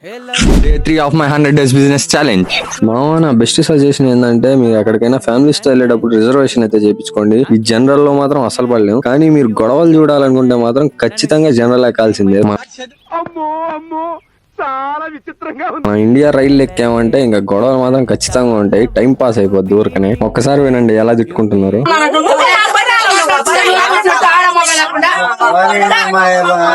Day 3 of my 100 days business challenge. నా best suggestion ఏంటంటే మీరు ఎక్కడికైనా ఫ్యామిలీస్ తో వెళ్ళేటప్పుడు రిజర్వేషన్ అయితే చేయించుకోండి. ఈ జనరల్ లో మాత్రం అసలు పడలేము, కానీ మీరు గొడవలు చూడాలనుకుంటే మాత్రం ఖచ్చితంగా జనరల్ ఎక్కాల్సిందే. మన ఇండియా రైలు ఎక్కామంటే ఇంకా గొడవలు మాత్రం ఖచ్చితంగా ఉంటాయి. టైం పాస్ అయిపోద్ది ఊరికనే. ఒక్కసారి వినండి ఎలా తిట్టుకుంటున్నారు.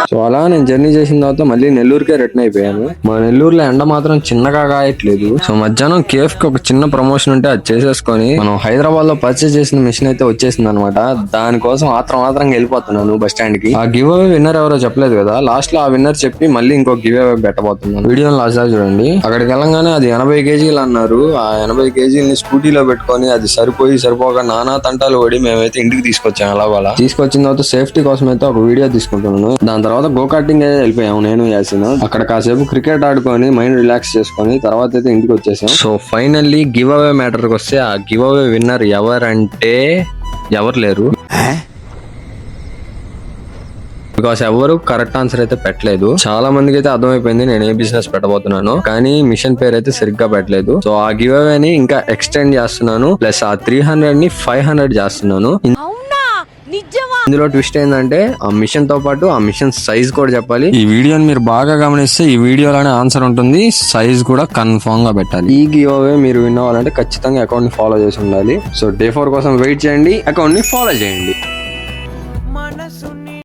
సో అలా నేను జర్నీ చేసిన తర్వాత మళ్ళీ నెల్లూరుకే రిటర్న్ అయిపోయాను. మా నెల్లూరులో ఎండ మాత్రం చిన్నగా కాయట్లేదు. సో మధ్యాహ్నం కేఫ్ కి ఒక చిన్న ప్రమోషన్ ఉంటే అది చేసేసుకొని మనం హైదరాబాద్ లో పర్చేస్ చేసిన మిషన్ అయితే వచ్చేసింది అనమాట. దానికోసం ఆత్రంగా వెళ్ళిపోతున్నాను బస్ స్టాండ్ కి. ఆ గివ్ అవే విన్నర్ ఎవరో చెప్పలేదు కదా, లాస్ట్ లో ఆ విన్నర్ చెప్పి మళ్ళీ ఇంకో గివ్ అవే పెట్టబోతున్నాను. వీడియో లాస్ట్ దాకా చూడండి. అక్కడికి వెళ్ళంగానే అది 80 kgs అన్నారు. ఆ 80 kgs స్కూటీలో పెట్టుకొని అది సరిపోక నానా తంటాలు పడి మేమైతే ఇంటికి తీసుకొచ్చాము. అలా తీసుకొచ్చిన తర్వాత సేఫ్టీ కోసం అయితే ఒక వీడియో తీసుకుంటున్నాను. దాని తర్వాత గో కార్టింగ్ అయితే వెళ్ళిపోయాము నేను యాసిన్. అక్కడ కాసేపు క్రికెట్ ఆడుకొని మైండ్ రిలాక్స్ చేసుకొని తర్వాత అయితే ఇంటికి వచ్చేసాం. So finally give away matter కి వస్తే ఆ గివ్ అవే విన్నర్ ఎవరంటే ఎవరు లేరు. బికాస్ ఎవరు కరెక్ట్ ఆన్సర్ అయితే పెట్టలేదు. చాలా మందికి అయితే అర్థమైపోయింది నేను ఏ బిజినెస్ పెట్టబోతున్నాను, కానీ మిషన్ పేరు అయితే సరిగ్గా పెట్టలేదు. సో ఆ గివ్ అవేని ఇంకా ఎక్స్టెండ్ చేస్తున్నాను, ప్లస్ ఆ 300 ని 500 చేస్తున్నాను. ఇందులో ట్విస్ట్ ఏంటంటే ఆ మిషన్ తో పాటు ఆ మిషన్ సైజ్ కూడా చెప్పాలి. ఈ వీడియోని మీరు బాగా గమనిస్తే ఈ వీడియోలోనే ఆన్సర్ ఉంటుంది, సైజ్ కూడా కన్ఫర్మ్ గా పెట్టాలి. ఈ గివ్ అవే మీరు విన్ అవ్వాలంటే ఖచ్చితంగా అకౌంట్ ని ఫాలో చేసి ఉండాలి. సో డే 4 కోసం వెయిట్ చేయండి, అకౌంట్ ని ఫాలో చేయండి.